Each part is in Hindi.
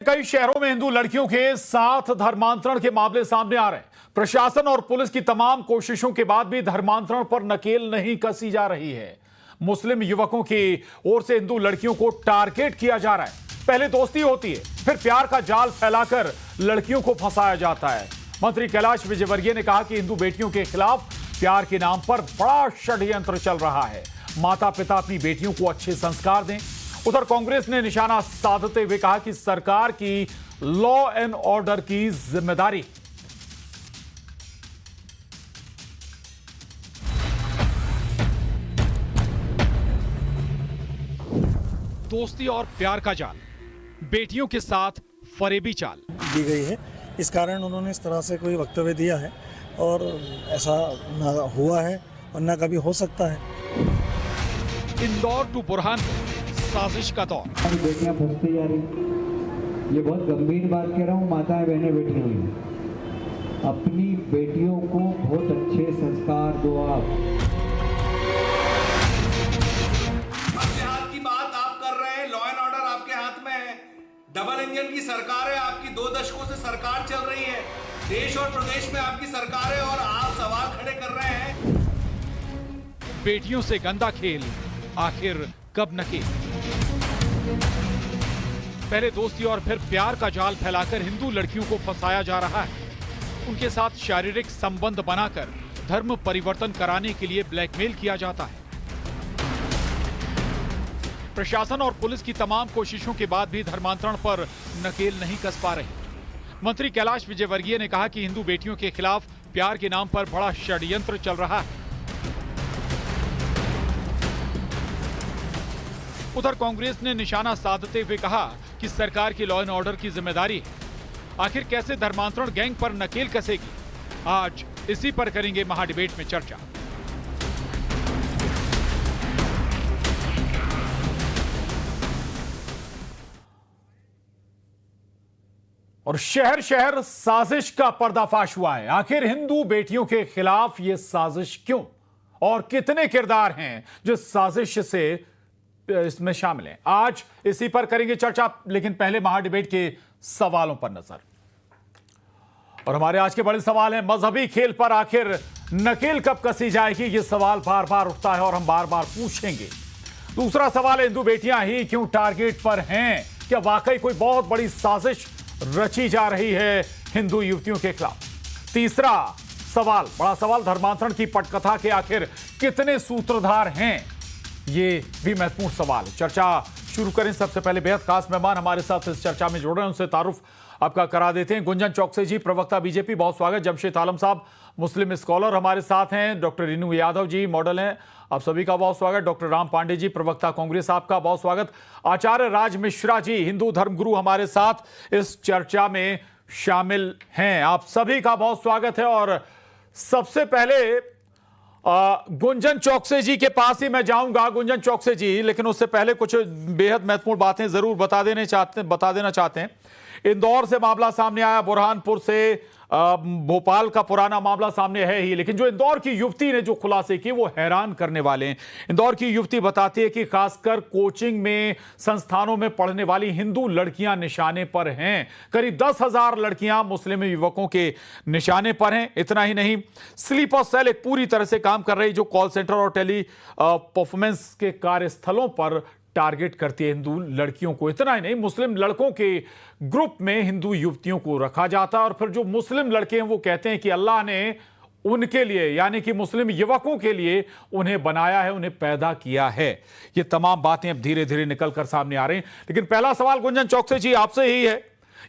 कई शहरों में हिंदू लड़कियों के साथ धर्मांतरण के मामले सामने आ रहे हैं। प्रशासन और पुलिस की तमाम कोशिशों के बाद भी धर्मांतरण पर नकेल नहीं कसी जा रही है। मुस्लिम युवकों की ओर से हिंदू लड़कियों को टारगेट किया जा रहा है। पहले दोस्ती होती है, फिर प्यार का जाल फैलाकर लड़कियों को फंसाया जाता है। मंत्री कैलाश विजयवर्गीय ने कहा कि हिंदू बेटियों के खिलाफ प्यार के नाम पर बड़ा षड्यंत्र चल रहा है। माता पिता अपनी बेटियों को अच्छे संस्कार दें। उधर कांग्रेस ने निशाना साधते हुए कहा कि सरकार की लॉ एंड ऑर्डर की जिम्मेदारी। दोस्ती और प्यार का जाल, बेटियों के साथ फरेबी चाल दी गई है। इस कारण उन्होंने इस तरह से कोई वक्तव्य दिया है और ऐसा ना हुआ है और ना कभी हो सकता है। इंदौर टू बुरहानपुर साजिश का दौर। बेटियां फंसती जा रही, ये बहुत गंभीर बात कह रहा हूँ। माताएं बहनें बैठी हुई हैं, अपनी बेटियों को बहुत अच्छे संस्कार दो। आप आपके हाथ की बात आप कर रहे हैं, लॉ एंड ऑर्डर आपके हाथ में है। डबल इंजन की सरकार है, आपकी 2 दशकों से सरकार चल रही है। देश और प्रदेश में आपकी सरकार है और आप सवाल खड़े कर रहे हैं। बेटियों से गंदा खेल, आखिर कब नकेल? पहले दोस्ती और फिर प्यार का जाल फैलाकर हिंदू लड़कियों को फंसाया जा रहा है। उनके साथ शारीरिक संबंध बनाकर धर्म परिवर्तन कराने के लिए ब्लैकमेल किया जाता है। प्रशासन और पुलिस की तमाम कोशिशों के बाद भी धर्मांतरण पर नकेल नहीं कस पा रही। मंत्री कैलाश विजयवर्गीय ने कहा कि हिंदू बेटियों के खिलाफ प्यार के नाम पर बड़ा षड्यंत्र चल रहा है। उधर कांग्रेस ने निशाना साधते हुए कहा कि सरकार की लॉ एंड ऑर्डर की जिम्मेदारी है। आखिर कैसे धर्मांतरण गैंग पर नकेल कसेगी, आज इसी पर करेंगे महाडिबेट में चर्चा। और शहर शहर साजिश का पर्दाफाश हुआ है। आखिर हिंदू बेटियों के खिलाफ यह साजिश क्यों और कितने किरदार हैं जो साजिश से इसमें शामिल हैं, आज इसी पर करेंगे चर्चा। लेकिन पहले महाडिबेट के सवालों पर नजर। और हमारे आज के बड़े सवाल हैं, मजहबी खेल पर आखिर नकेल कब कसी जाएगी? ये सवाल बार बार उठता है और हम बार बार पूछेंगे। दूसरा सवाल है, हिंदू बेटियां ही क्यों टारगेट पर हैं? क्या वाकई कोई बहुत बड़ी साजिश रची जा रही है हिंदू युवतियों के खिलाफ? तीसरा सवाल, बड़ा सवाल, धर्मांतरण की पटकथा के आखिर कितने सूत्रधार हैं? ये भी महत्वपूर्ण सवाल है। चर्चा शुरू करें। सबसे पहले बेहद खास मेहमान हमारे साथ इस चर्चा में जुड़ रहे हैं, उनसे तारुफ आपका करा देते हैं। गुंजन चौकसे जी, प्रवक्ता बीजेपी, बहुत स्वागत। जमशेद आलम साहब, मुस्लिम स्कॉलर हमारे साथ हैं। डॉक्टर रिनू यादव जी, मॉडल हैं, आप सभी का बहुत स्वागत। डॉक्टर राम पांडे जी, प्रवक्ता कांग्रेस, आपका बहुत स्वागत। आचार्य राज मिश्रा जी, हिंदू धर्मगुरु, हमारे साथ इस चर्चा में शामिल हैं, आप सभी का बहुत स्वागत है। और सबसे पहले गुंजन चौकसे जी के पास ही मैं जाऊंगा। गुंजन चौकसे जी, लेकिन उससे पहले कुछ बेहद महत्वपूर्ण बातें जरूर बता देना चाहते हैं। इंदौर से मामला सामने आया, बुरहानपुर से भोपाल का पुराना मामला सामने है ही, लेकिन जो इंदौर की युवती ने जो खुलासे किए वो हैरान करने वाले हैं। इंदौर की युवती बताती है कि खासकर कोचिंग में, संस्थानों में पढ़ने वाली हिंदू लड़कियां निशाने पर हैं। करीब 10,000 लड़कियां मुस्लिम युवकों के निशाने पर हैं। इतना ही नहीं, स्लीपर सेल एक पूरी तरह से काम कर रही, जो कॉल सेंटर और टेली परफॉर्मेंस के कार्यस्थलों पर टारगेट करती है हिंदू लड़कियों को। इतना ही नहीं, मुस्लिम लड़कों के ग्रुप में हिंदू युवतियों को रखा जाता है और फिर जो मुस्लिम लड़के हैं वो कहते हैं कि अल्लाह ने उनके लिए, यानी कि मुस्लिम युवकों के लिए उन्हें बनाया है, उन्हें पैदा किया है। ये तमाम बातें अब धीरे धीरे निकल कर सामने आ रही हैं। लेकिन पहला सवाल गुंजन चौकसे जी आपसे ही है,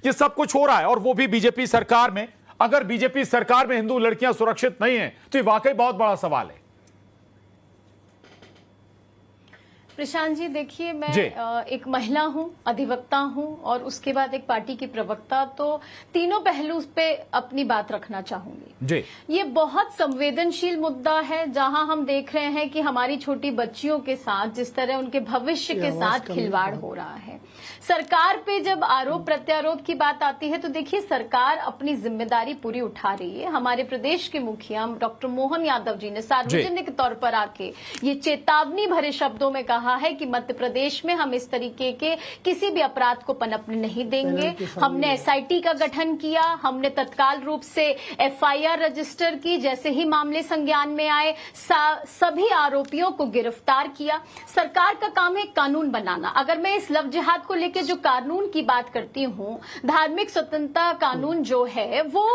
ये सब कुछ हो रहा है और वो भी बीजेपी सरकार में। अगर बीजेपी सरकार में हिंदू लड़कियां सुरक्षित नहीं है तो ये वाकई बहुत बड़ा सवाल है। प्रशांत जी, देखिए, मैं एक महिला हूं, अधिवक्ता हूं और उसके बाद एक पार्टी की प्रवक्ता, तो तीनों पहलू पे अपनी बात रखना चाहूंगी जी। ये बहुत संवेदनशील मुद्दा है, जहां हम देख रहे हैं कि हमारी छोटी बच्चियों के साथ जिस तरह उनके भविष्य के साथ खिलवाड़ हो रहा है। सरकार पे जब आरोप प्रत्यारोप की बात आती है तो देखिए, सरकार अपनी जिम्मेदारी पूरी उठा रही है। हमारे प्रदेश के मुखिया डॉक्टर मोहन यादव जी ने सार्वजनिक तौर पर आके ये चेतावनी भरे शब्दों में कहा रहा है कि मध्य प्रदेश में हम इस तरीके के किसी भी अपराध को पनपने नहीं देंगे। हमने एसआईटी का गठन किया, हमने तत्काल रूप से एफआईआर रजिस्टर की, जैसे ही मामले संज्ञान में आए सभी आरोपियों को गिरफ्तार किया। सरकार का काम है कानून बनाना। अगर मैं इस लव जिहाद को लेकर जो कानून की बात करती हूँ, धार्मिक स्वतंत्रता कानून जो है वो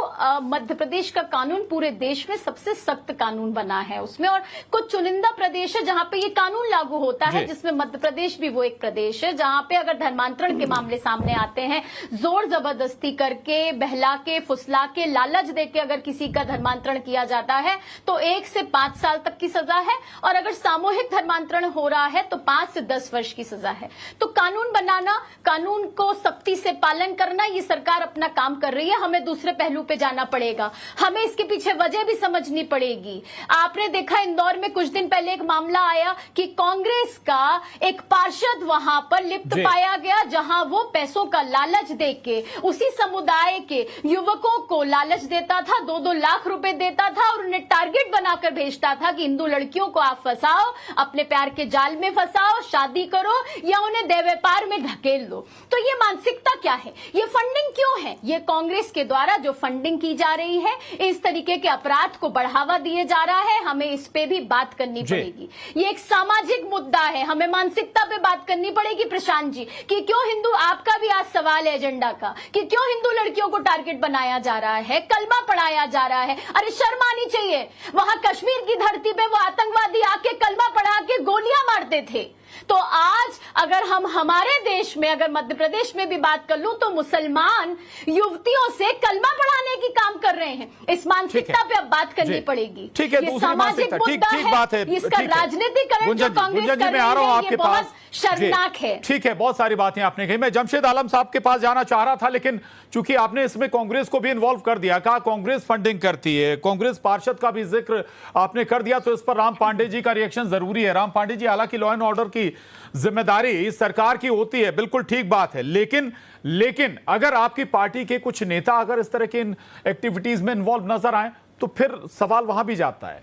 मध्य प्रदेश का कानून पूरे देश में सबसे सख्त कानून बना है उसमें, और कुछ चुनिंदा प्रदेश है जहां पे ये कानून लागू होता है, जिसमें मध्य प्रदेश भी वो एक प्रदेश है जहां पे अगर धर्मांतरण के मामले सामने आते हैं, जोर जबरदस्ती करके, बहला के, फुसला के, लालच देके अगर किसी का धर्मांतरण किया जाता है तो 1 से 5 साल तक की सजा है, और अगर सामूहिक धर्मांतरण हो रहा है तो 5 से 10 वर्ष की सजा है। तो कानून बनाना, कानून को सख्ती से पालन करना, ये सरकार अपना काम कर रही है। हमें दूसरे पहलू पे जाना पड़ेगा, हमें इसके पीछे वजह भी समझनी पड़ेगी। आपने देखा इंदौर में कुछ दिन पहले एक मामला आया कि कांग्रेस का एक पार्षद वहां पर लिप्त पाया गया, जहां वो पैसों का लालच देके उसी समुदाय के युवकों को लालच देता था, 2-2 लाख रुपए देता था और उन्हें टारगेट बनाकर भेजता था कि हिंदू लड़कियों को आप फंसाओ, अपने प्यार के जाल में फंसाओ, शादी करो या उन्हें देह व्यापार में धकेल दो। तो ये मानसिकता क्या है? ये फंडिंग क्यों है? ये कांग्रेस के द्वारा जो फंडिंग की जा रही है, इस तरीके के अपराध को बढ़ावा दिए जा रहा है, हमें इस पे भी बात करनी पड़ेगी। ये एक सामाजिक मुद्दा है, हमें मानसिकता पे बात करनी पड़ेगी प्रशांत जी, कि क्यों हिंदू, आपका भी आज सवाल है एजेंडा का, कि क्यों हिंदू लड़कियों को टारगेट बनाया जा रहा है, कलमा पढ़ाया जा रहा है। अरे शर्म आनी चाहिए, वहां कश्मीर की धरती पे वो आतंकवादी आके कलमा पढ़ा के गोलियां मारते थे। तो आज अगर हम हमारे देश में, अगर मध्य प्रदेश में भी बात कर लूं, तो मुसलमान युवतियों से कलमा पढ़ाने की काम कर रहे हैं। इस मानसिकता पे अब बात करनी पड़ेगी। ठीक है, ये सामाजिक मुद्दा है, बात है, इसका राजनीतिकरण जो कांग्रेस कर रही है, ये बहुत शर्मनाक है। ठीक है, बहुत सारी बातें आपने कही। मैं जमशेद आलम साहब के पास जाना चाह रहा था, लेकिन चूंकि आपने इसमें कांग्रेस को भी इन्वॉल्व कर दिया, कहा कांग्रेस फंडिंग करती है, कांग्रेस पार्षद का भी जिक्र आपने कर दिया, तो इस पर राम पांडे जी का रिएक्शन जरूरी है। राम पांडे जी, हालांकि लॉ एंड ऑर्डर की जिम्मेदारी सरकार की होती है, बिल्कुल ठीक बात है, लेकिन अगर आपकी पार्टी के कुछ नेता अगर इस तरह की इन एक्टिविटीज में इन्वॉल्व नजर आए तो फिर सवाल वहां भी जाता है।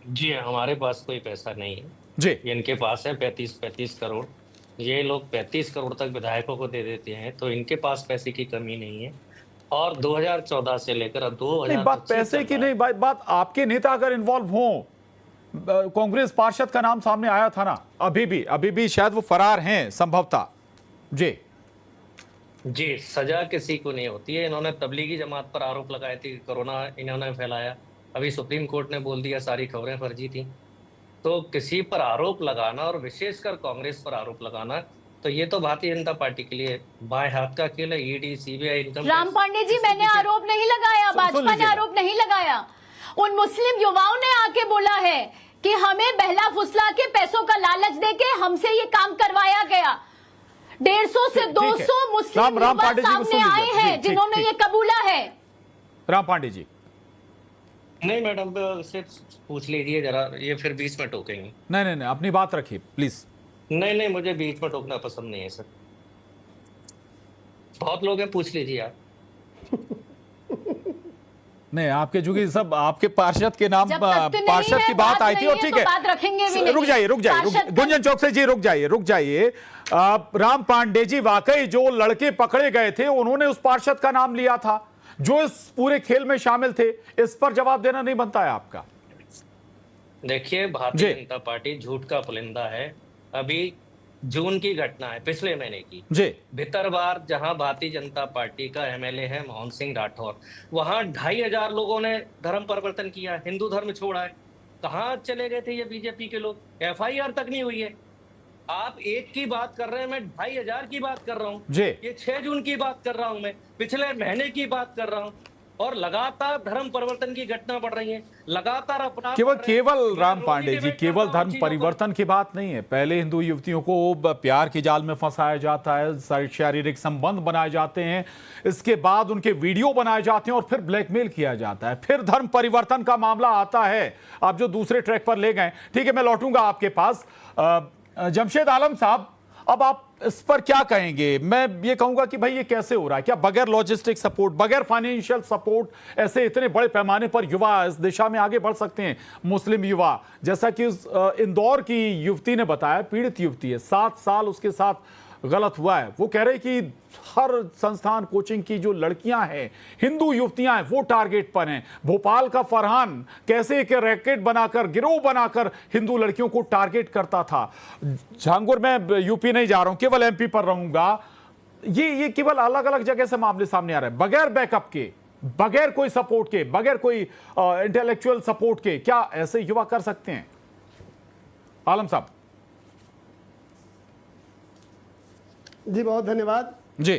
जी, हमारे पास कोई पैसा नहीं है जी, इनके पास है 35 करोड़। ये लोग 35 करोड़ तक विधायकों को दे देते हैं, तो इनके पास पैसे की कमी नहीं है। और 2014 से लेकर अब 2025 बात पैसे की नहीं, बात आपके नेता अगर इन्वॉल्व हों, कांग्रेस पार्षद का नाम सामने आया था ना, अभी भी शायद वो फरार हैं संभवतः। जी, सजा किसी को नहीं होती है। इन्होंने तबलीगी जमात पर आरोप लगाए थे कि कोरोना इन्होंने फैलाया, अभी सुप्रीम कोर्ट ने बोल दिया सारी खबरें फर्जी थी। तो किसी पर आरोप लगाना, और विशेषकर कांग्रेस पर आरोप लगाना, तो ये तो भारतीय जनता पार्टी के लिए बाएं हाथ का खेल है। ED, CBI, income. Ram Pandey ji, मैंने आरोप नहीं लगाया, भाजपा ने आरोप नहीं लगाया। उन मुस्लिम युवाओं ने आके बोला है कि हमें बहला फुसला के पैसों का लालच देके हमसे ये काम करवाया गया। 150 से 200 मुस्लिम युवा सामने आए हैं जिन्होंने ये कबूला है। राम पांडे जी, नहीं मैडम, सिर्फ पूछ लीजिए जरा, ये फिर बीच में टोकेंगे। नहीं, अपनी बात रखिए प्लीज। नहीं, मुझे बीच में टोकना पसंद नहीं है सर। बहुत लोग हैं, पूछ लीजिए आप। नहीं, आपके चूंकि सब आपके पार्षद के नाम, पार्षद की बात आई थी, और ठीक है, रुक जाइए गुंजन चौकसी जी, रुक जाइए। राम पांडे जी, वाकई जो लड़के पकड़े गए थे उन्होंने उस पार्षद का नाम लिया था जो इस पूरे खेल में शामिल थे, इस पर जवाब देना नहीं बनता है आपका। देखिए, भारतीय जनता पार्टी झूठ का पुलिंदा है। अभी जून की घटना है, पिछले महीने की जी, भितरवार, जहां भारतीय जनता पार्टी का एमएलए है मोहन सिंह राठौर, वहां 2500 लोगों ने धर्म परिवर्तन किया, हिंदू धर्म छोड़ा है। कहां चले गए थे ये बीजेपी के लोग? एफआईआर तक नहीं हुई है। आप एक की बात कर रहे हैं, मैं 2500 की बात कर रहा हूँ। ये 6 जून की बात कर रहा हूँ, मैं पिछले महीने की बात कर रहा हूँ। और लगातार धर्म परिवर्तन की घटना बढ़ रही है, लगातार अपराध। केवल राम पांडे जी, केवल धर्म परिवर्तन की बात नहीं है। पहले हिंदू युवतियों को प्यार के जाल में फंसाया जाता है, शारीरिक संबंध बनाए जाते हैं, इसके बाद उनके वीडियो बनाए जाते हैं और फिर ब्लैकमेल किया जाता है, फिर धर्म परिवर्तन का मामला आता है। आप जो दूसरे ट्रैक पर ले गए, ठीक है, मैं लौटूंगा आपके पास। जमशेद आलम साहब, अब आप इस पर क्या कहेंगे? मैं ये कहूंगा कि भाई ये कैसे हो रहा है? क्या बगैर लॉजिस्टिक सपोर्ट, बगैर फाइनेंशियल सपोर्ट ऐसे इतने बड़े पैमाने पर युवा इस दिशा में आगे बढ़ सकते हैं? मुस्लिम युवा, जैसा कि इंदौर की युवती ने बताया, पीड़ित युवती है, 7 साल उसके साथ गलत हुआ है। वो कह रहे कि हर संस्थान कोचिंग की जो लड़कियां हैं, हिंदू युवतियां हैं, वो टारगेट पर हैं। भोपाल का फरहान कैसे एक रैकेट बनाकर, गिरोह बनाकर हिंदू लड़कियों को टारगेट करता था। झांगुर, मैं यूपी नहीं जा रहा हूं, केवल एमपी पर रहूंगा। ये केवल अलग अलग जगह से मामले सामने आ रहे हैं, बगैर बैकअप के, बगैर कोई सपोर्ट के, बगैर कोई इंटेलेक्चुअल सपोर्ट के। क्या ऐसे युवा कर सकते हैं? आलम साहब जी, बहुत धन्यवाद जी।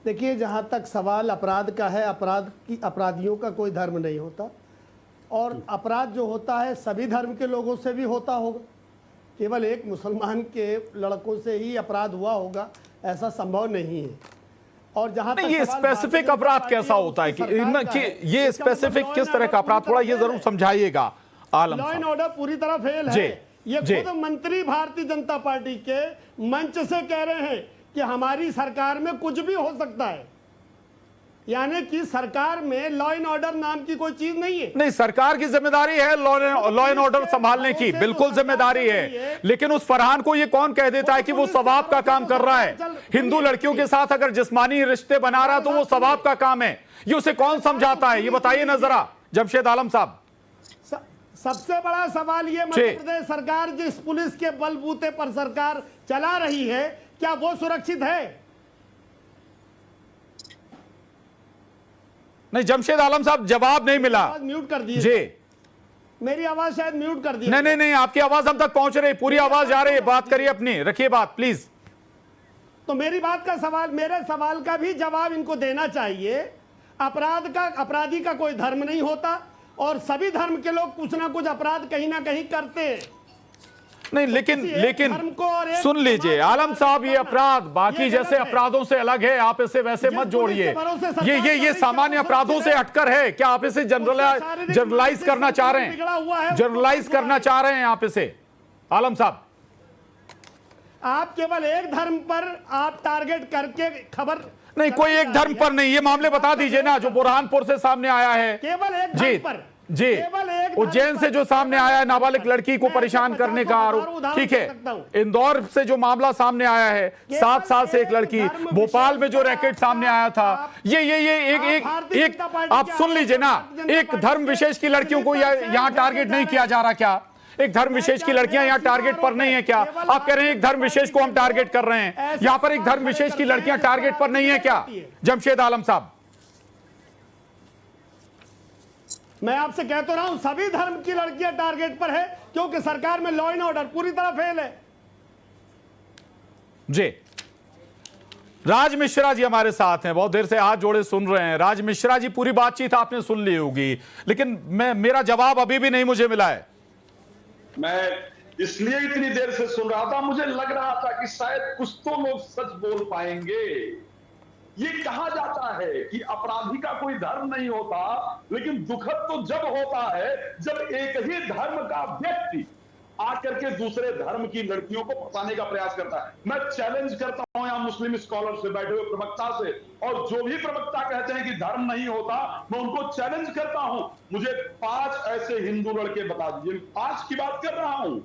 देखिए, जहाँ तक सवाल अपराध का है, अपराधियों का कोई धर्म नहीं होता, और अपराध जो होता है सभी धर्म के लोगों से भी होता होगा। केवल एक मुसलमान के लड़कों से ही अपराध हुआ होगा ऐसा संभव नहीं है। और जहाँ तक ये स्पेसिफिक अपराध कैसा होता है कि ये स्पेसिफिक किस तरह का अपराध, थोड़ा ये जरूर समझाइएगा आलम साहब। लॉ एंड ऑर्डर पूरी तरह फेल है। ये खुद मंत्री भारतीय जनता पार्टी के मंच से कह रहे हैं कि हमारी सरकार में कुछ भी हो सकता है, यानी कि सरकार में लॉ एंड ऑर्डर नाम की कोई चीज नहीं है। नहीं, सरकार की जिम्मेदारी है लॉ एंड ऑर्डर संभालने की, बिल्कुल जिम्मेदारी है। लेकिन उस फरहान को ये कौन कह देता है कि वो सवाब का काम कर रहा है? हिंदू लड़कियों के साथ अगर जिस्मानी रिश्ते बना रहा है तो वो सवाब का काम है। ये उसे कौन समझाता है? ये बताइए ना जरा जमशेद आलम साहब। सबसे बड़ा सवाल ये, मध्य प्रदेश सरकार जिस पुलिस के बलबूते पर सरकार चला रही है, क्या वो सुरक्षित है? नहीं, जमशेद आलम साहब जवाब नहीं मिला। म्यूट कर दिए जी। मेरी आवाज शायद म्यूट कर दी। नहीं, आपकी आवाज हम तक पहुंच रही, पूरी आवाज जा रही है। बात करिए अपनी, रखिए बात प्लीज। तो मेरी बात का सवाल, मेरे सवाल का भी जवाब इनको देना चाहिए। अपराधी का कोई धर्म नहीं होता, और सभी धर्म के लोग कुछ ना कुछ अपराध कहीं ना कहीं करते हैं। नहीं, लेकिन सुन लीजिए आलम साहब, ये अपराध बाकी जैसे अपराधों से अलग है। आप इसे वैसे मत जोड़िए। ये सामान्य अपराधों से हटकर है। क्या आप इसे जनरलाइज करना चाह रहे हैं? जनरलाइज करना चाह रहे हैं आप इसे, आलम साहब? आप केवल एक धर्म पर आप टारगेट करके खबर नहीं, कोई एक धर्म पर नहीं। ये मामले बता दीजिए ना जो बुरहानपुर से सामने आया है। केवल एक धर्म पर जी, उज्जैन से जो सामने आया है, नाबालिग लड़की को परेशान करने का आरोप, ठीक है। इंदौर से जो मामला सामने आया है, 7 साल से एक लड़की, भोपाल में जो रैकेट सामने आया था, ये एक आप सुन लीजिए ना, एक धर्म विशेष की लड़कियों को यहाँ टारगेट नहीं किया जा रहा। क्या एक धर्म विशेष की लड़कियां यहाँ टारगेट पर नहीं है? क्या आप कह रहे हैं एक धर्म विशेष को हम टारगेट कर रहे हैं? यहाँ पर एक धर्म विशेष की लड़कियां टारगेट पर नहीं है क्या, जमशेद आलम साहब? मैं आपसे कह तो रहा हूं, सभी धर्म की लड़कियां टारगेट पर है, क्योंकि सरकार में लॉ एंड ऑर्डर पूरी तरह फेल है। जी, राज मिश्रा जी हमारे साथ हैं, बहुत देर से हाथ जोड़े सुन रहे हैं। राज मिश्रा जी, पूरी बातचीत आपने सुन ली होगी, लेकिन मेरा जवाब अभी भी नहीं मुझे मिला है। मैं इसलिए इतनी देर से सुन रहा था, मुझे लग रहा था कि शायद कुछ तो लोग सच बोल पाएंगे। ये कहा जाता है कि अपराधी का कोई धर्म नहीं होता, लेकिन दुखद तो जब होता है जब एक ही धर्म का व्यक्ति आकर के दूसरे धर्म की लड़कियों को फंसाने का प्रयास करता है। मैं चैलेंज करता हूं यहां मुस्लिम स्कॉलर से, बैठे हुए प्रवक्ता से, और जो भी प्रवक्ता कहते हैं कि धर्म नहीं होता, मैं उनको चैलेंज करता हूं, मुझे 5 ऐसे हिंदू लड़के बता दीजिए। 5 की बात कर रहा हूं,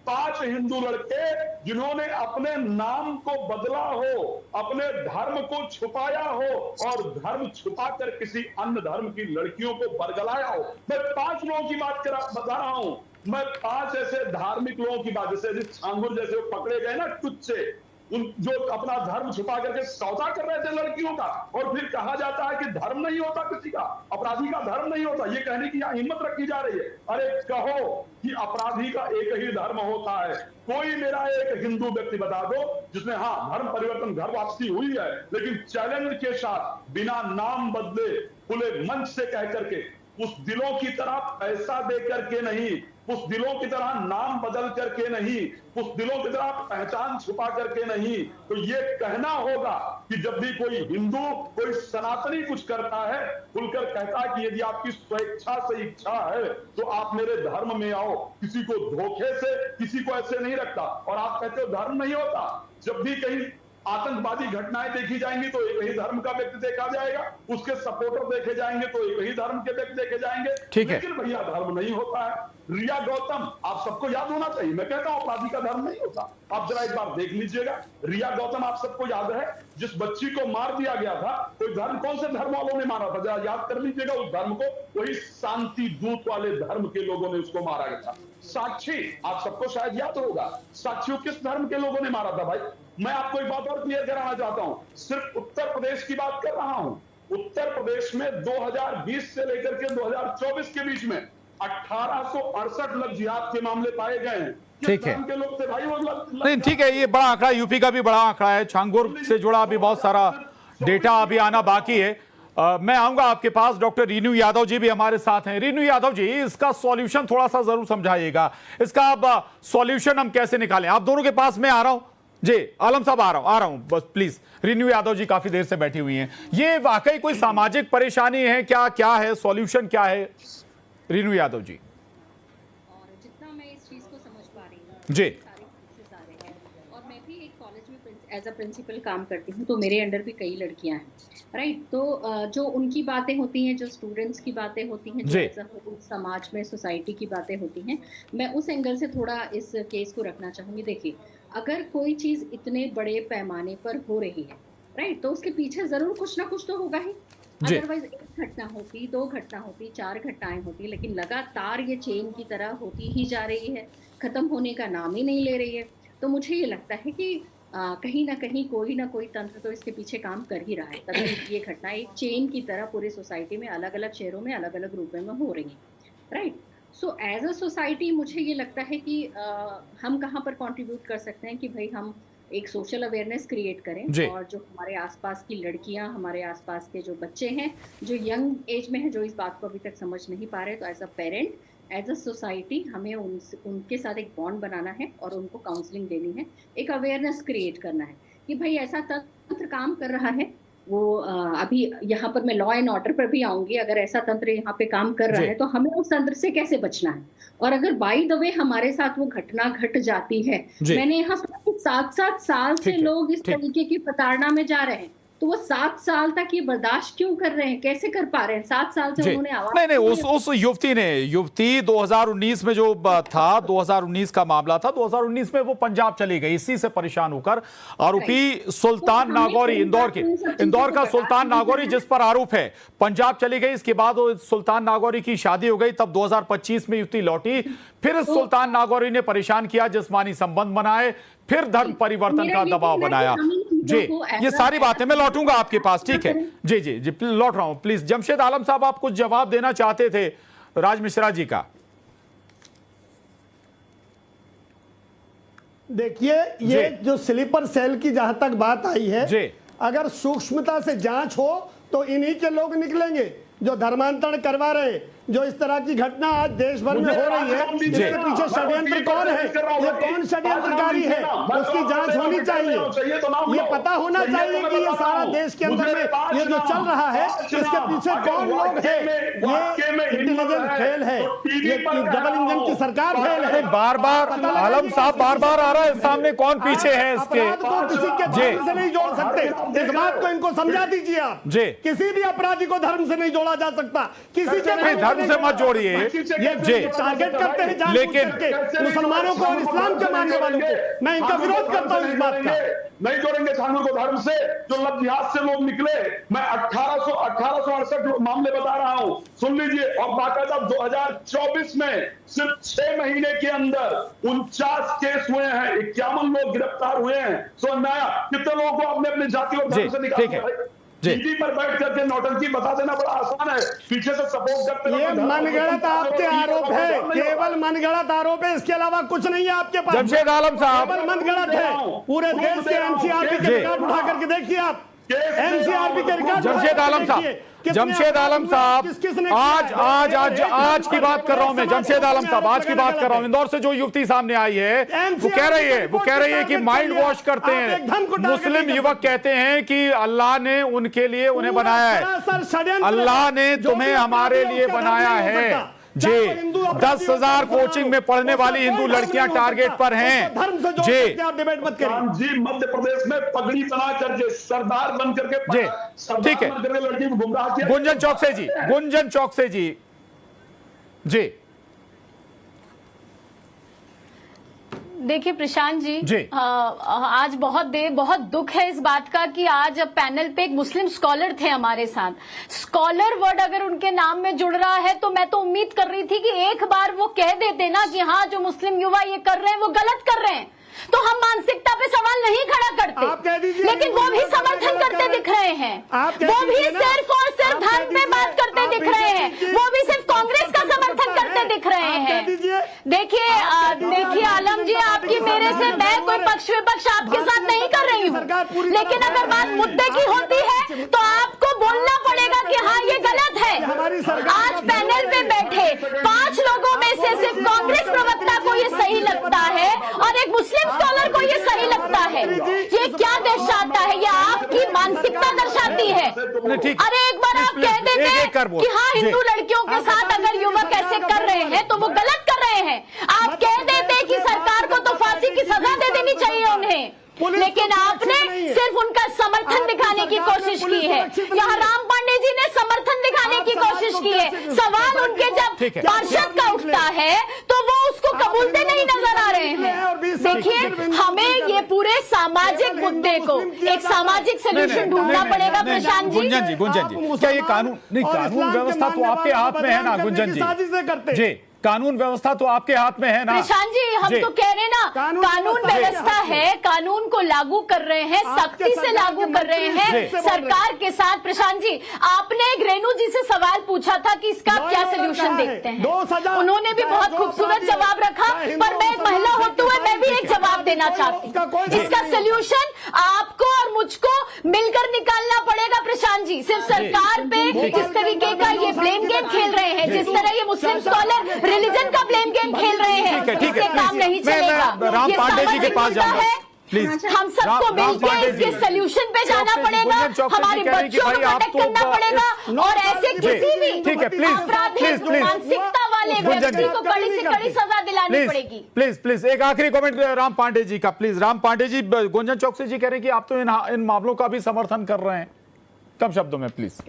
5 हिंदू लड़के जिन्होंने अपने नाम को बदला हो, अपने धर्म को छुपाया हो, और धर्म छुपाकर किसी अन्य धर्म की लड़कियों को बरगलाया हो। मैं 5 लोगों की बात बता रहा हूं। मैं 5 ऐसे धार्मिक लोगों की बात, जैसे छांगुर जैसे पकड़े गए ना टुच्चे, उन जो अपना धर्म छुपा करके सौदा कर रहे थे लड़कियों का, और फिर कहा जाता है कि धर्म नहीं होता किसी का, अपराधी का धर्म नहीं होता। ये कहने की यहाँ हिम्मत रखी जा रही है। अरे कहो कि अपराधी का एक ही धर्म होता है। कोई मेरा एक हिंदू व्यक्ति बता दो जिसने धर्म परिवर्तन, घर वापसी हुई है, लेकिन चैलेंज के साथ बिना नाम बदले खुले मंच से कह करके, उस दिलों की तरह पैसा दे करके नहीं, उस दिलों की तरह नाम बदल करके नहीं, उस दिलों की तरह पहचान छुपा करके नहीं। तो ये कहना होगा कि जब भी कोई हिंदू, कोई सनातनी कुछ करता है, खुलकर कहता है कि यदि आपकी स्वेच्छा से इच्छा है तो आप मेरे धर्म में आओ, किसी को धोखे से, किसी को ऐसे नहीं रखता। और आप कहते हो धर्म नहीं होता। जब भी कहीं आतंकवादी घटनाएं देखी जाएंगी तो एक ही धर्म का व्यक्ति देखा जाएगा, उसके सपोर्टर देखे जाएंगे तो एक ही धर्म के व्यक्ति देखे जाएंगे। ठीक है। लेकिन भैया धर्म नहीं होता है। रिया गौतम, आप सबको याद होना चाहिए, मैं कहता हूं अपराधी का धर्म नहीं होता। आप जरा एक बार देख लीजिएगा, रिया गौतम आप सबको याद है, जिस बच्ची को मार दिया गया था, कोई धर्म, कौन से धर्म वालों ने मारा था, जरा याद कर लीजिएगा उस धर्म को। वही शांति दूत वाले धर्म के लोगों ने उसको मारा गया था। साक्षी, आप सबको शायद याद होगा, साक्षी किस धर्म के लोगों ने मारा था भाई। मैं आपको एक बात और क्लियर कराना चाहता हूं, सिर्फ उत्तर प्रदेश की बात कर रहा हूं। उत्तर प्रदेश में 2020 से लेकर के 2024 के बीच में 1868 लग जिहाद के मामले पाए गए हैं। ठीक है। के लोग थे भाई वो नहीं, ठीक है, ये बड़ा आंकड़ा, यूपी का भी बड़ा आंकड़ा है। छांगुर से जुड़ा भी बहुत सारा डेटा अभी आना बाकी है। मैं आऊंगा आपके पास। डॉक्टर रीनू यादव जी भी हमारे साथ हैं। रीनू यादव जी, इसका सॉल्यूशन थोड़ा सा जरूर समझाइएगा। इसका अब सॉल्यूशन हम कैसे निकालें? आप दोनों के पास मैं आ रहा हूं जी। आलम साहब आ रहा हूं बस प्लीज। रीनू यादव जी काफी देर से बैठी हुई हैं। ये वाकई कोई सामाजिक परेशानी है क्या है सॉल्यूशन क्या है रीनू यादव जी? और जितना मैं इस चीज़ को समझ पा रही हूँ, जी, सारे केसेस आ रहे हैं, और मैं भी एक कॉलेज में एज अ प्रिंसिपल काम करती हूँ, तो मेरे अंडर भी कई लड़कियाँ हैं, राइट। तो जो उनकी बातें होती हैं, जो स्टूडेंट्स की बातें होती हैं, जो एज अ होल समाज में सोसाइटी की बातें होती हैं, मैं उस एंगल से थोड़ा इस केस को रखना चाहूँगी। देखिए, अगर कोई चीज़ इतने बड़े पैमाने पर हो रही है, राइट, तो उसके पीछे ज़रूर कुछ ना कुछ तो होगा ही। अदरवाइज एक घटना होती, 2 घटना होती, 4 घटनाएं होती, लेकिन लगातार ये चेन की तरह होती ही जा रही है, खत्म होने का नाम ही नहीं ले रही है। तो मुझे ये लगता है कि कहीं ना कहीं कोई ना कोई तंत्र तो इसके पीछे काम कर ही रहा है, तभी ये घटना एक चेन की तरह पूरे सोसाइटी में अलग अलग शहरों में अलग अलग रूप में हो रही है, right. So as a society मुझे ये लगता है कि हम कहाँ पर कंट्रीब्यूट कर सकते हैं कि भाई हम एक सोशल अवेयरनेस क्रिएट करें, और जो हमारे आसपास की लड़कियां, हमारे आसपास के जो बच्चे हैं, जो यंग एज में हैं, जो इस बात को अभी तक समझ नहीं पा रहे, तो as a parent, as a society हमें उनके साथ एक बॉन्ड बनाना है और उनको काउंसलिंग देनी है, एक अवेयरनेस क्रिएट करना है कि भाई ऐसा तंत्र काम कर रहा है। वो अभी यहाँ पर मैं लॉ एंड ऑर्डर पर भी आऊंगी। अगर ऐसा तंत्र यहाँ पे काम कर रहा है तो हमें उस तंत्र से कैसे बचना है, और अगर बाय द वे हमारे साथ वो घटना घट जाती है, मैंने यहाँ 7 साल से लोग इस तरीके की प्रताड़ना में जा रहे हैं, तो वो 7 साल तक ये बर्दाश्त क्यों कर रहे हैं, कैसे कर पा रहे हैं? 7 साल से उन्होंने आवाज नहीं, उस युवती 2019 में जो था, 2019 का मामला था, 2019 में वो पंजाब चली गई इसी से परेशान होकर। आरोपी सुल्तान नागौरी, इंदौर का सुल्तान नागौरी, जिस पर आरोप है, पंजाब चली गई। इसके बाद सुल्तान नागौरी की शादी हो गई, तब 2025 में युवती लौटी, फिर सुल्तान नागौरी ने परेशान किया, जिस्मानी संबंध बनाए, फिर धर्म परिवर्तन का दबाव बनाया। जी, ये सारी बातें मैं लौटूंगा आपके पास, ठीक है जी जी जी, लौट रहा हूं। प्लीज जमशेद आलम साहब, आप कुछ जवाब देना चाहते थे राज मिश्रा जी का? देखिए, ये जो स्लीपर सेल की जहां तक बात आई है, अगर सूक्ष्मता से जांच हो तो इन्हीं के लोग निकलेंगे जो धर्मांतरण करवा रहे हैं। जो इस तरह की घटना आज देश भर में हो रही है, इसके पीछे षड्यंत्र कौन है, ये कौन षड्यंत्रकारी है, उसकी जांच होनी चाहिए। ये पता होना चाहिए कि ये सारा देश के अंदर में ये जो चल रहा है, इसके पीछे कौन लोग हैं। ये इंटेलिजेंस फेल है, ये डबल इंजन की सरकार फेल है। बार बार आलम साहब बार आ रहा है सामने, कौन पीछे है इसके? को किसी के धर्म से नहीं जोड़ सकते, इस बात को इनको समझा दीजिए आप। किसी भी अपराधी को धर्म से नहीं जोड़ा जा सकता, किसी के धर्म से मत जोड़िए। ये टारगेट करते हैं लेकिन मुसलमानों को और इस्लाम के मानने वालों को। मैं इनका विरोध करता हूं इस बात का। नहीं जोड़ेंगे छानू को धर्म से। जो लद्दाख से लोग निकले, मैं 1868 मामले बता रहा हूं, सुन लीजिए। और बाकायदा 2024 में सिर्फ 6 महीने के अंदर 49 केस हुए हैं, 51 लोग गिरफ्तार हुए हैं। समझ में आया? कितने लोगों को अपने अपने जाति और धर्म से निकाला? टीवी पर बैठ करके नौटंकी बता देना बड़ा आसान है, पीछे से सपोर्ट करते हैं। ये मनगढ़ंत आपके आरोप है, केवल मनगढ़ंत आरोप है, इसके अलावा कुछ नहीं है आपके पास। जमशेद आलम साहब, केवल मनगढ़ंत है। पूरे देश के एनसीआरबी के रिकॉर्ड उठा करके देखिए आप, एनसीआरबी के रिकॉर्ड। जमशेद आलम साहब, आज की बात कर रहा हूं मैं। जमशेद आलम साहब, आज की बात कर रहा हूं। इंदौर से जो युवती सामने आई है, वो कह रही है कि माइंड वॉश करते हैं। मुस्लिम युवक कहते हैं कि अल्लाह ने उनके लिए उन्हें बनाया है, अल्लाह ने तुम्हें हमारे लिए बनाया है। जी 10,000 कोचिंग में पढ़ने वाली हिंदू लड़कियां टारगेट पर हैं। धर्म से जोड़ जी सकते हैं, आप डिबेट मत करिए। जी मध्य प्रदेश में पगड़ी बना करके सरदार बन करके जी, ठीक है। लड़की को गुमराह किया। गुंजन चौकसे जी, गुंजन चौकसे जी, जी देखिए प्रशांत जी, जी। आज बहुत दुख है इस बात का कि आज पैनल पे एक मुस्लिम स्कॉलर थे हमारे साथ। स्कॉलर वर्ड अगर उनके नाम में जुड़ रहा है तो मैं तो उम्मीद कर रही थी कि एक बार वो कह देते ना कि हाँ जो मुस्लिम युवा ये कर रहे हैं वो गलत कर रहे हैं, तो हम मानसिकता पे सवाल नहीं खड़ा करते। आप कह दीजिए, लेकिन वो भी समर्थन करते दिख रहे हैं, वो भी सिर्फ और सिर्फ धर्म पे बात करते दिख रहे हैं, वो भी सिर्फ कांग्रेस का समर्थन करते दिख रहे हैं। देखिए आलम जी, आपकी मेरे से मैं कोई पक्ष विपक्ष आपके साथ नहीं कर रही हूँ, लेकिन अगर बात मुद्दे की होती है तो आपको बोलना पड़ेगा कि हाँ ये गलत है। आज पैनल पे बैठे 5 लोगों में से सिर्फ कांग्रेस प्रवक्ता को ये सही लगता है और एक मुस्लिम स्कॉलर को ये सही लगता है। ये क्या दर्शाता है? ये आपकी मानसिकता दर्शाती है। अरे एक बार आप कह देते कि हाँ हिंदू लड़कियों के साथ अगर युवक ऐसे कर रहे हैं तो वो गलत कर रहे हैं। आप कह देते कि सरकार को तो फांसी की सजा दे देनी चाहिए उन्हें, लेकिन आपने सिर्फ उनका समर्थन दिखाने की कोशिश की है। यहाँ राम पांडे जी ने समर्थन दिखाने की कोशिश की है। सवाल उनके जब पार्षद का उठता है तो वो उसको कबूलते नहीं नजर आ रहे हैं। देखिए हमें ये पूरे सामाजिक मुद्दे को एक सामाजिक सोल्यूशन ढूंढना पड़ेगा प्रशांत जी। गुंजन जी, क्या ये कानून नहीं, कानून व्यवस्था तो आपके हाथ में है ना गुंजन जी, कानून व्यवस्था तो आपके हाथ में है ना प्रशांत जी। हम तो कह रहे हैं ना कानून व्यवस्था है, कानून को लागू कर रहे हैं, सख्ती से लागू कर रहे हैं सरकार के साथ। प्रशांत जी, आपने एक रेणु जी से सवाल पूछा था कि इसका क्या सोल्यूशन देखते हैं, उन्होंने भी बहुत खूबसूरत जवाब रखा, पर मैं एक महिला होते हुए मैं भी एक जवाब देना चाहती हूँ। इसका सोल्यूशन आपको और मुझको मिलकर निकालना पड़ेगा प्रशांत जी। सिर्फ सरकार पे जिस तरीके का ये ब्लेम गेम खेल रहे हैं, जिस तरह ये मुस्लिम स्कॉलर रिलीजन का ब्लेम गेम खेल रहे हैं, इससे काम नहीं चलेगा। राम पांडे जी के पास जाऊंगा प्लीज। हम सबको मिलकर इसके सोल्यूशन पे जाना पड़ेगा, हमारे बच्चों को प्रोटेक्ट करना पड़ेगा और ऐसे किसी भी आपराधिक मानसिकता वाले व्यक्ति को कड़ी से कड़ी सजा दिलानी पड़ेगी। प्लीज एक आखिरी कमेंट राम पांडे जी का, प्लीज। राम पांडे जी, गुंजन चौकसी जी कह रहे हैं कि आप तो इन मामलों का भी समर्थन कर रहे हैं, कम शब्दों में प्लीज।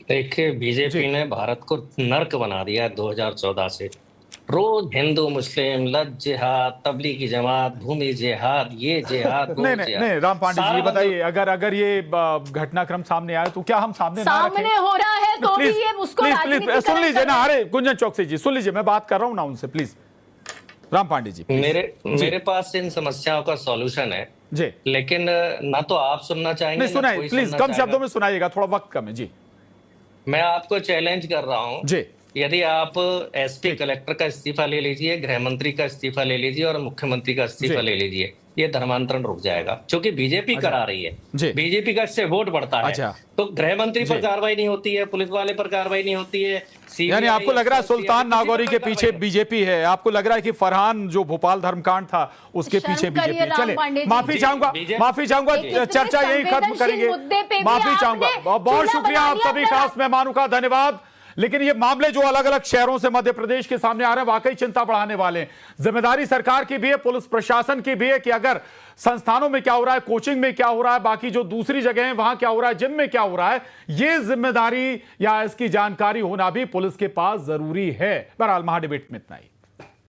देखिए बीजेपी ने भारत को नर्क बना दिया 2014 से। रोज हिंदू मुस्लिम लज जिहाद, तबलीगी जमात, भूमि जिहाद, ये जिहाद नहीं राम पांडे जी बताइए, अगर ये घटनाक्रम सामने आए तो क्या हम सामने हो रहा है तो भी ये उसको प्लीज सुन लीजिए ना। अरे गुंजन चौकसी जी सुन लीजिए, मैं बात कर रहा हूँ ना उनसे, प्लीज। राम पांडे जी मेरे पास इन समस्याओं का सॉल्यूशन है जी, लेकिन ना तो आप सुनना चाहेंगे, सुनाइए प्लीज, कम शब्दों में सुनाइएगा, थोड़ा वक्त कम है जी। मैं आपको चैलेंज कर रहा हूँ जी, यदि आप एसपी कलेक्टर का इस्तीफा ले लीजिए, गृह मंत्री का इस्तीफा ले लीजिए और मुख्यमंत्री का इस्तीफा ले लीजिए, ये धर्मांतरण रुक जाएगा, क्योंकि बीजेपी करा रही है। बीजेपी का इससे वोट बढ़ता है तो गृह मंत्री पर कार्रवाई नहीं होती है, पुलिस वाले पर कार्रवाई नहीं होती है। यानी आपको लग रहा है सुल्तान नागौरी के पीछे बीजेपी है, आपको लग रहा है कि फरहान जो भोपाल धर्मकांड था उसके पीछे बीजेपी। चले माफी चाहूंगा, चर्चा यही खत्म करेंगे। माफी चाहूंगा, बहुत शुक्रिया आप सभी खास मेहमानों का, धन्यवाद। लेकिन ये मामले जो अलग अलग शहरों से मध्य प्रदेश के सामने आ रहे हैं वाकई चिंता बढ़ाने वाले हैं। जिम्मेदारी सरकार की भी है, पुलिस प्रशासन की भी है कि अगर संस्थानों में क्या हो रहा है, कोचिंग में क्या हो रहा है, बाकी जो दूसरी जगह है वहां क्या हो रहा है, जिम में क्या हो रहा है, ये जिम्मेदारी या इसकी जानकारी होना भी पुलिस के पास जरूरी है। बहरहाल महाडिबेट में इतना ही।